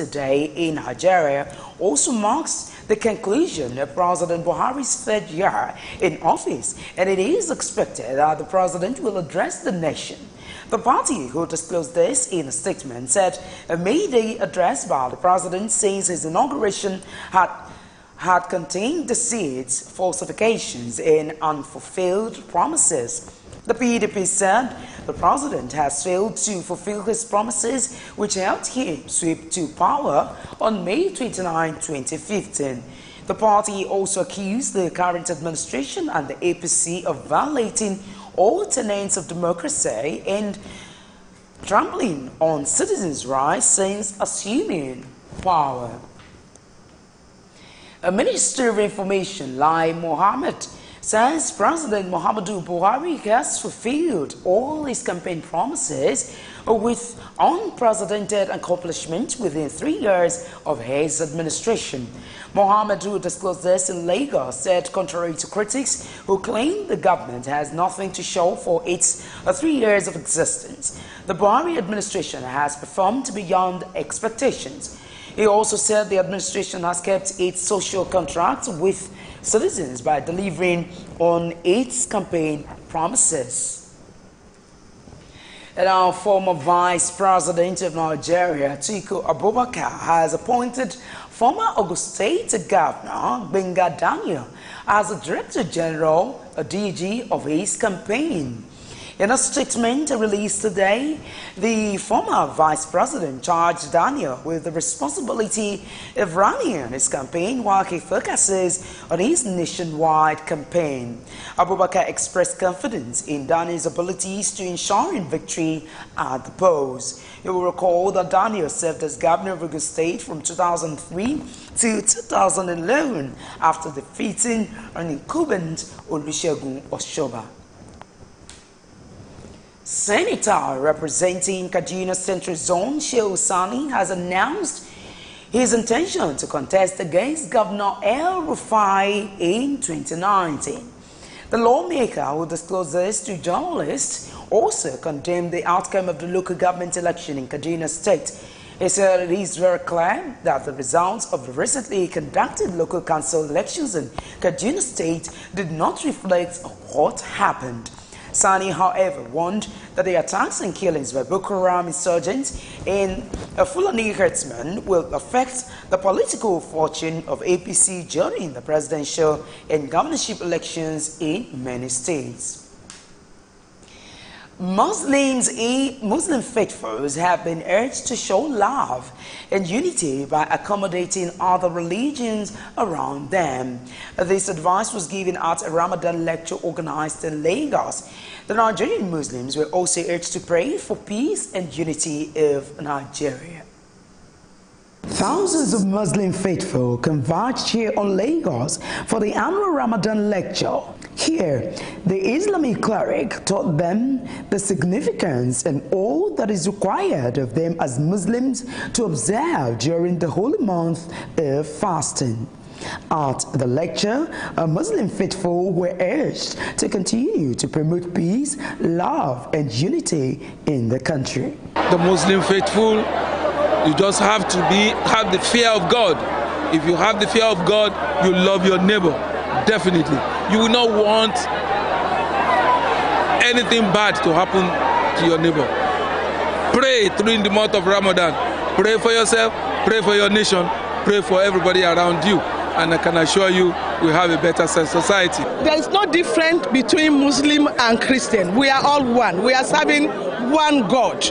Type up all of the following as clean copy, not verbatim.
today in Nigeria also marks the conclusion of President Buhari's third year in office, and it is expected that the president will address the nation. The party, who disclosed this in a statement, said a May Day address by the president since his inauguration had contained deceits, falsifications, and unfulfilled promises. The PDP said the president has failed to fulfill his promises, which helped him sweep to power on May 29, 2015. The party also accused the current administration and the APC of violating all tenets of democracy and trampling on citizens' rights since assuming power. A Minister of Information, Lai Mohammed, says President Muhammadu Buhari has fulfilled all his campaign promises with unprecedented accomplishment within 3 years of his administration. Mohammed, who disclosed this in Lagos, said contrary to critics who claim the government has nothing to show for its 3 years of existence, the Buhari administration has performed beyond expectations. He also said the administration has kept its social contract with citizens by delivering on its campaign promises. And our former Vice President of Nigeria, Atiku Abubakar, has appointed former Ogun State Governor Gbenga Daniel as the Director General, a DG of his campaign. In a statement released today, the former vice president charged Daniel with the responsibility of running his campaign while he focuses on his nationwide campaign. Abubakar expressed confidence in Daniel's abilities to ensure victory at the polls. You will recall that Daniel served as governor of Ogun State from 2003 to 2011 after defeating an incumbent Olusegun Oshoba. Senator representing Kaduna Central Zone, Shehu Sani, has announced his intention to contest against Governor El Rufai in 2019. The lawmaker, who disclosed this to journalists, also condemned the outcome of the local government election in Kaduna State. He said it is very clear that the results of the recently conducted local council elections in Kaduna State did not reflect what happened. Sani, however, warned that the attacks and killings by Boko Haram insurgents and Fulani herdsmen will affect the political fortune of APC during the presidential and governorship elections in many states. Muslim faithfuls have been urged to show love and unity by accommodating other religions around them. This advice was given at a Ramadan lecture organized in Lagos. The Nigerian Muslims were also urged to pray for peace and unity of Nigeria. Thousands of Muslim faithful converged here on Lagos for the annual Ramadan lecture. Here, the Islamic cleric taught them the significance and all that is required of them as Muslims to observe during the holy month of fasting. At the lecture, Muslim faithful were urged to continue to promote peace, love, and unity in the country. The Muslim faithful, you just have to have the fear of God. If you have the fear of God, you love your neighbor. Definitely. You will not want anything bad to happen to your neighbor. Pray during the month of Ramadan. Pray for yourself, pray for your nation, pray for everybody around you. And I can assure you, we have a better society. There is no difference between Muslim and Christian. We are all one. We are serving one God.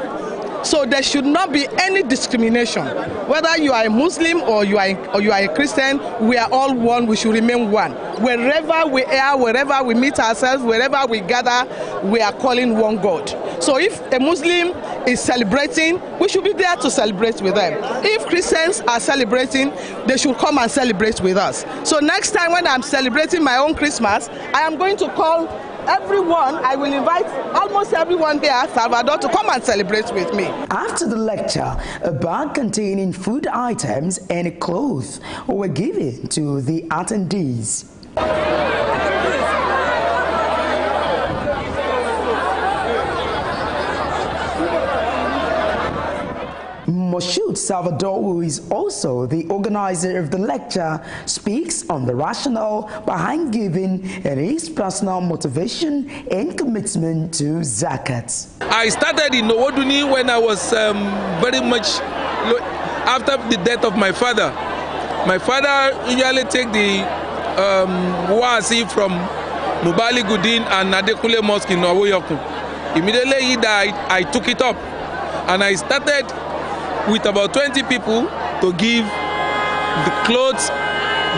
So there should not be any discrimination. Whether you are a Muslim or you are a Christian, we are all one. We should remain one. Wherever we are, wherever we meet ourselves, wherever we gather, we are calling one God. So if a Muslim is celebrating, we should be there to celebrate with them. If Christians are celebrating, they should come and celebrate with us. So next time when I'm celebrating my own Christmas, I am going to call everyone. I will invite almost everyone here, Salvador, to come and celebrate with me. After the lecture, a bag containing food items and clothes were given to the attendees. Moshood Salvador, who is also the organizer of the lecture, speaks on the rationale behind giving and his personal motivation and commitment to zakat. I started in Nowoduni when I was very much after the death of my father. My father usually take the wasi from Mubali Gudin and Nadekule Mosque in Nawoyokun. Immediately he died, I took it up. And I started with about 20 people to give the clothes,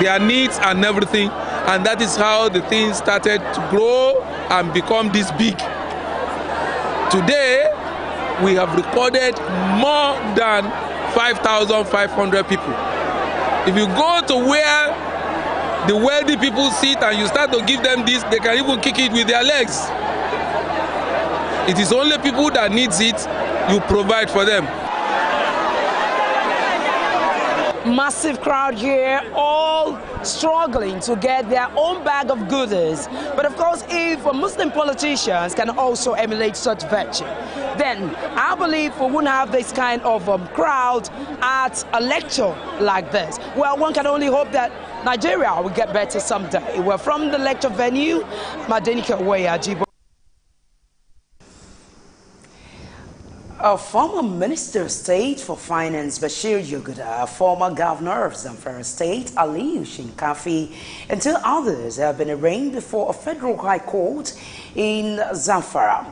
their needs and everything. And that is how the thing started to grow and become this big. Today, we have recorded more than 5,500 people. If you go to where the wealthy people sit and you start to give them this, they can even kick it with their legs. It is only people that needs it, you provide for them. Massive crowd here, all struggling to get their own bag of goodies. But of course, if Muslim politicians can also emulate such virtue, then I believe we wouldn't have this kind of crowd at a lecture like this. Well, one can only hope that Nigeria will get better someday. We're from the lecture venue, Madenika Weyajibo. A former Minister of State for Finance Bashir Yuguda, former Governor of Zamfara State Aliyu Shinkafi, and two others have been arraigned before a federal high court in Zamfara.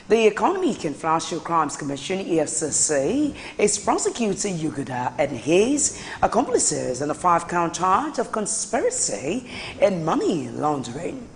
The Economic and Financial Crimes Commission, EFCC, is prosecuting Yuguda and his accomplices on a 5-count charge of conspiracy and money laundering.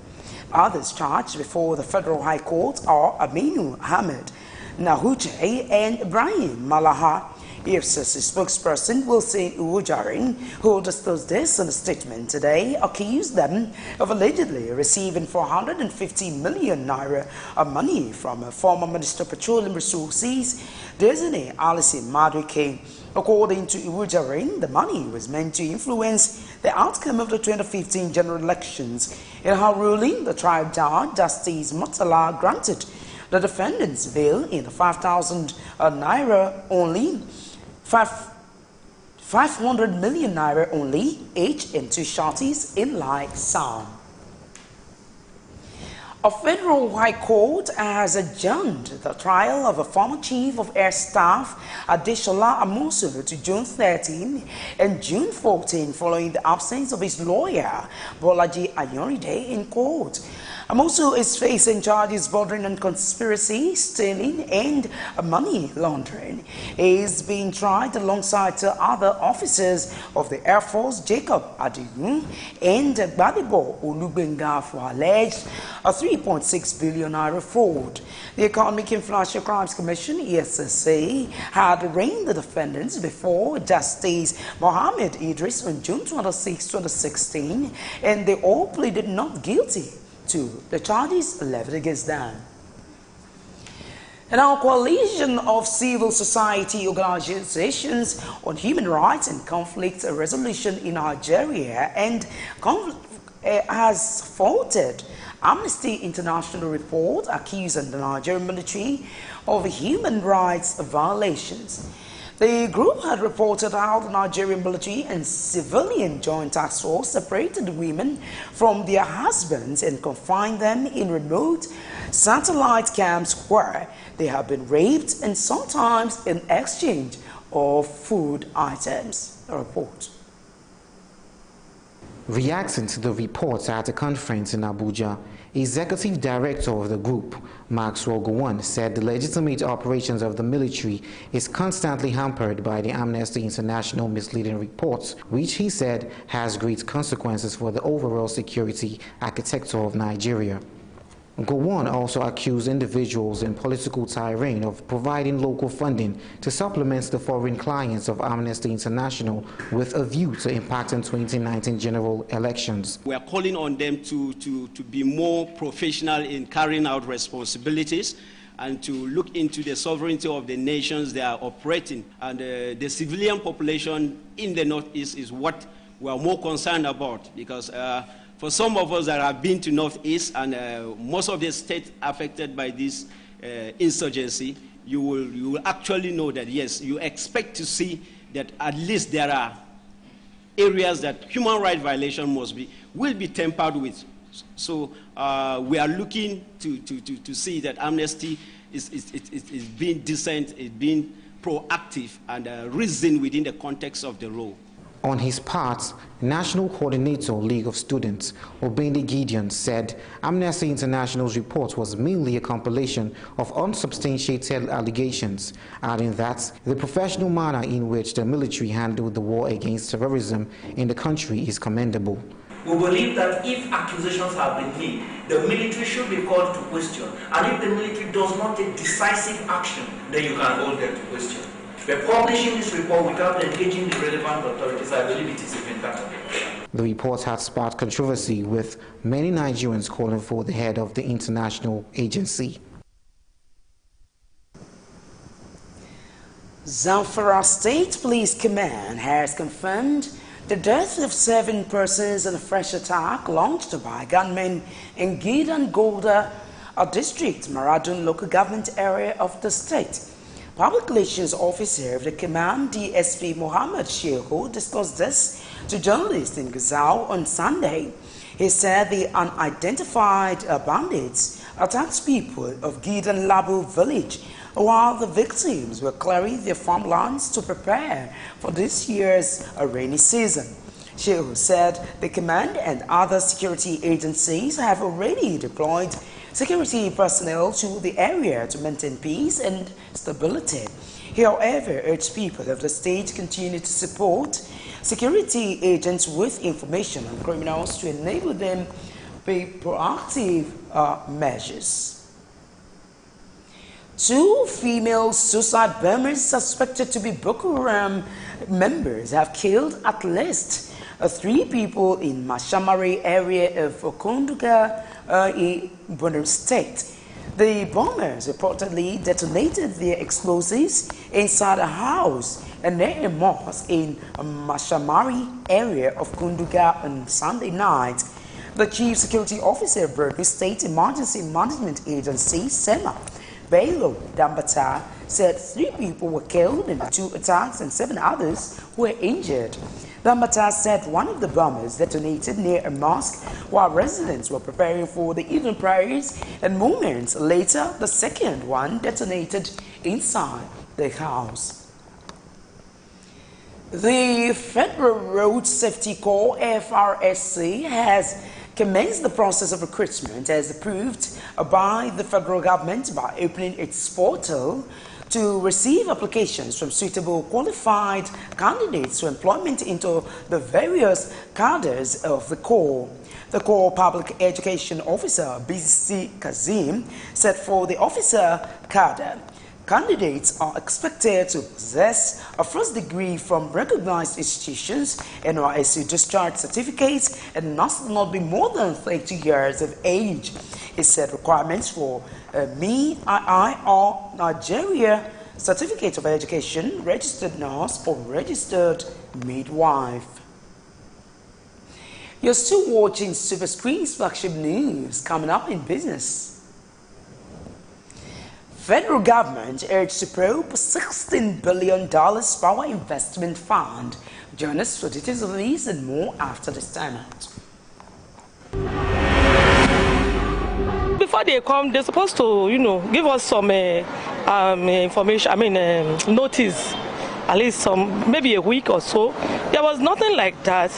Others charged before the federal high court are Aminu Ahmed Nahuje and Ibrahim Malaha. EFCC spokesperson Wilson Uwujarin, who disclosed this in a statement today, accused them of allegedly receiving 450 million naira of money from a former Minister of Petroleum Resources, Desiree Alice Madueke. According to Uwujarin, the money was meant to influence the outcome of the 2015 general elections. In her ruling, the trial judge, Justice Mutala, granted the defendant's bail in 5,000 naira only, 500 million naira only, each in 2 shorties in like sum. A federal high court has adjourned the trial of a former chief of air staff, Adeshola Amosu, to June 13 and June 14 following the absence of his lawyer, Bolaji Ayoride, in court. Amosu is facing charges bordering on conspiracy, stealing, and money laundering. He is being tried alongside 2 other officers of the Air Force, Jacob Adigun and Gbadebo Olubenga, for alleged a 3.6 billion naira fraud. The Economic and Financial Crimes Commission, EFCC, had arraigned the defendants before Justice Mohammed Idris on June 26, 2016, and they all pleaded not guilty to the charges leveled against them. And our coalition of civil society organizations on human rights and conflict resolution in Nigeria and has faulted Amnesty International report accusing the Nigerian military of human rights violations. The group had reported how the Nigerian military and civilian joint task force separated women from their husbands and confined them in remote satellite camps where they have been raped and sometimes in exchange of food items. A report. Reacting to the reports at a conference in Abuja, Executive Director of the group, Maxwell Gowon, said the legitimate operations of the military is constantly hampered by the Amnesty International misleading reports, which he said has great consequences for the overall security architecture of Nigeria. Gowon also accused individuals in political tyranny of providing local funding to supplement the foreign clients of Amnesty International with a view to impacting 2019 general elections. We are calling on them to be more professional in carrying out responsibilities and to look into the sovereignty of the nations they are operating. And the civilian population in the Northeast is what we are more concerned about, because for some of us that have been to Northeast and most of the states affected by this insurgency, you will actually know that, yes, you expect to see that at least there are areas that human rights violation will be tempered with. So we are looking to see that Amnesty is being decent, is being proactive, and reason within the context of the role. On his part, National Coordinator, League of Students, Obende Gideon, said Amnesty International's report was mainly a compilation of unsubstantiated allegations, adding that the professional manner in which the military handled the war against terrorism in the country is commendable. We believe that if accusations have been made, the military should be called to question. And if the military does not take decisive action, then you can hold them to question. We're publishing this report without engaging the relevant authorities. I believe it is even better. The report had sparked controversy, with many Nigerians calling for the head of the international agency. Zamfara State Police Command has confirmed the death of 7 persons in a fresh attack launched by gunmen in Gidan Golda, a district, Maradun local government area of the state. Public Relations Officer of the command, DSP Mohammed Shehu, discussed this to journalists in Gazau on Sunday. He said the unidentified bandits attacked people of Gidan Labu village while the victims were clearing their farmlands to prepare for this year's rainy season. Shehu said the command and other security agencies have already deployed security personnel to the area to maintain peace and stability. He, however, urged people of the state to continue to support security agents with information on criminals to enable them to take proactive measures. 2 female suicide bombers suspected to be Boko Haram members have killed at least 3 people in Mashamari area of Okonduga in Borno State. The bombers reportedly detonated their explosives inside a house and near a mosque in Mashamari area of Kunduga on Sunday night. The Chief Security Officer of Borno State Emergency Management Agency, SEMA, Bello Dambata, said 3 people were killed in the 2 attacks and 7 others were injured. Dambata said one of the bombers detonated near a mosque while residents were preparing for the evening prayers, and moments later the second one detonated inside the house. The Federal Road Safety Corps, FRSC, has commenced the process of recruitment as approved by the federal government by opening its portal to receive applications from suitable qualified candidates for employment into the various cadres of the Corps. The Corps Public Education Officer, BC Kazim, said for the officer cadre, candidates are expected to possess a first degree from recognized institutions, NYSC discharge certificates, and must not be more than 30 years of age. It said requirements for MEII or Nigeria Certificate of Education, registered nurse, or registered midwife. You're still watching Superscreen's flagship news. Coming up in business. Federal government urged to probe $16 billion power investment fund. Join us for details of these and more after this time out. Before they come, they're supposed to, give us some information, notice, at least maybe a week or so. There was nothing like that.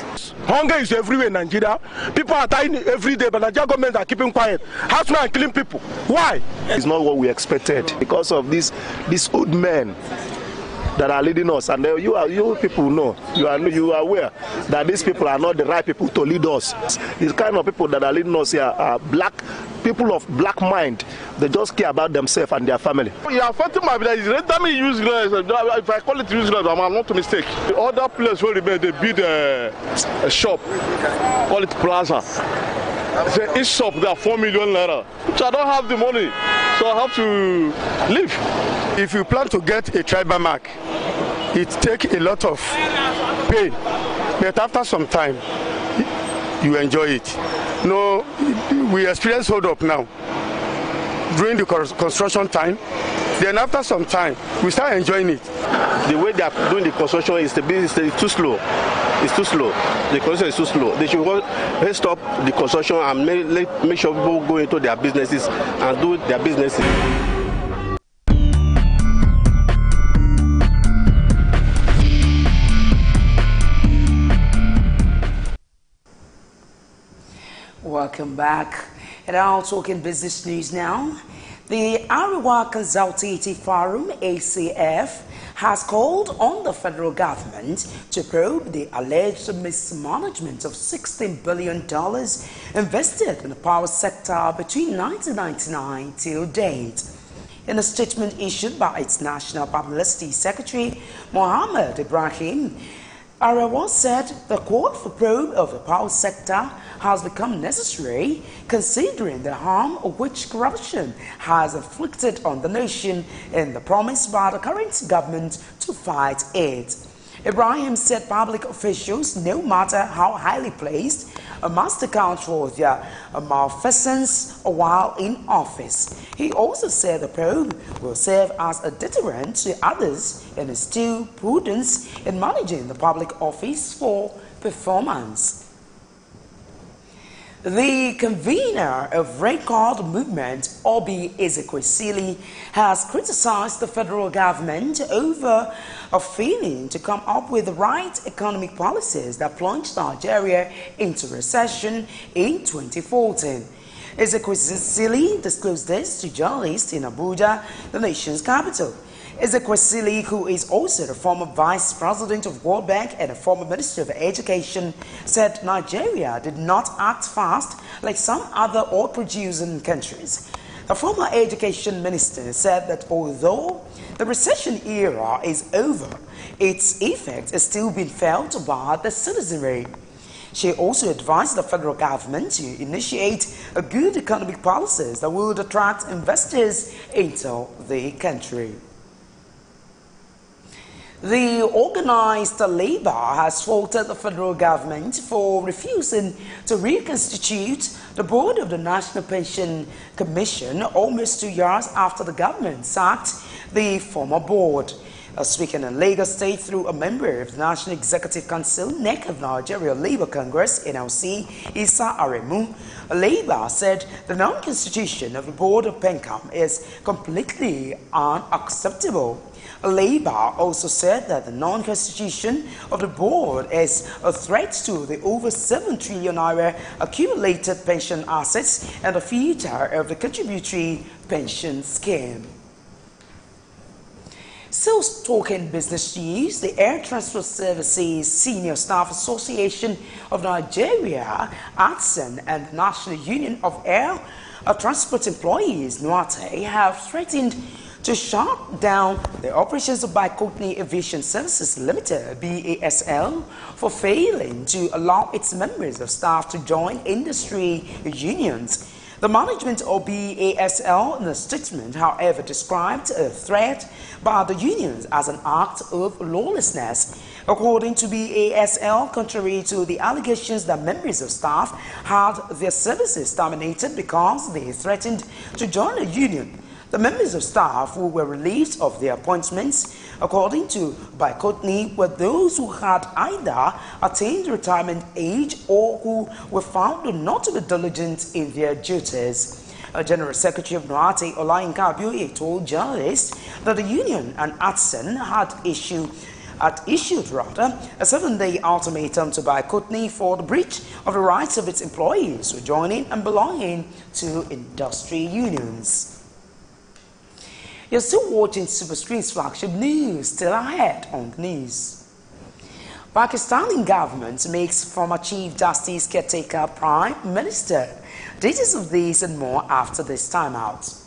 Hunger is everywhere in Nigeria. People are dying every day, but the Nigerian government are keeping quiet. Housemen are killing people. Why? It's not what we expected because of these old men that are leading us, and you people know, you are aware that these people are not the right people to lead us. These kind of people that are leading us here are people of black mind. They just care about themselves and their family. You are affecting my village. Let me use if I call it useless, I'm not a mistake. The other place where they build a shop, call it plaza. Say each shop there are 4 million naira. So I don't have the money, so I have to leave. If you plan to get a tribal mark, it takes a lot of pain, but after some time, you enjoy it. No, we experience hold up now. During the construction time, Then after some time, we start enjoying it. The way they are doing the construction is too slow. It's too slow. The construction is too slow. They should stop the construction and make sure people go into their businesses and do their businesses. Welcome back. And now talking business news now. The Ariwa Consultative Forum, ACF, has called on the federal government to probe the alleged mismanagement of $16 billion invested in the power sector between 1999 till date. In a statement issued by its National Publicity Secretary, Mohammed Ibrahim, Ariwa said the call for probe of the power sector has become necessary considering the harm which corruption has inflicted on the nation and the promise by the current government to fight it. Ibrahim said public officials, no matter how highly placed, must account for their malfeasance while in office. He also said the probe will serve as a deterrent to others and instill prudence in managing the public office for performance. The convener of Record Movement, Obi Ezekwesili, has criticized the federal government over a failing to come up with the right economic policies that plunged Nigeria into recession in 2014. Ezekwesili disclosed this to journalists in Abuja, the nation's capital. Ezekwesili, who is also the former vice president of World Bank and a former minister of education, said Nigeria did not act fast like some other oil-producing countries. The former education minister said that although the recession era is over, its effect is still being felt by the citizenry. She also advised the federal government to initiate a good economic policies that would attract investors into the country. The organized labor has faulted the federal government for refusing to reconstitute the board of the National Pension Commission almost 2 years after the government sacked the former board. Speaking in Lagos State through a member of the National Executive Council, NEC of Nigeria Labour Congress, NLC, Issa Aremu, Labour said the non-constitution of the board of PENCAM is completely unacceptable. Labour also said that the non-constitution of the board is a threat to the over 7 trillion naira accumulated pension assets and the future of the contributory pension scheme. Still talking business news, the Air Transport Services Senior Staff Association of Nigeria, ATSEN, and the National Union of Air Transport Employees, NUATE, have threatened to shut down the operations of Bicotni Aviation Services Limited, BASL, for failing to allow its members of staff to join industry unions. The management of BASL in a statement, however, described a threat by the unions as an act of lawlessness. According to BASL, contrary to the allegations that members of staff had their services terminated because they threatened to join a union, the members of staff who were relieved of their appointments, according to Bicotni, were those who had either attained retirement age or who were found not to be diligent in their duties. General Secretary of NUATE, Olayinka Abioye, told journalists that the union and ATSEN had issued a 7-day ultimatum to Bicotni for the breach of the rights of its employees who joining and belonging to industry unions. You're still watching Superscreen's flagship news. Still ahead on the news. Pakistani government makes former Chief Justice caretaker Prime Minister. Details of these and more after this timeout.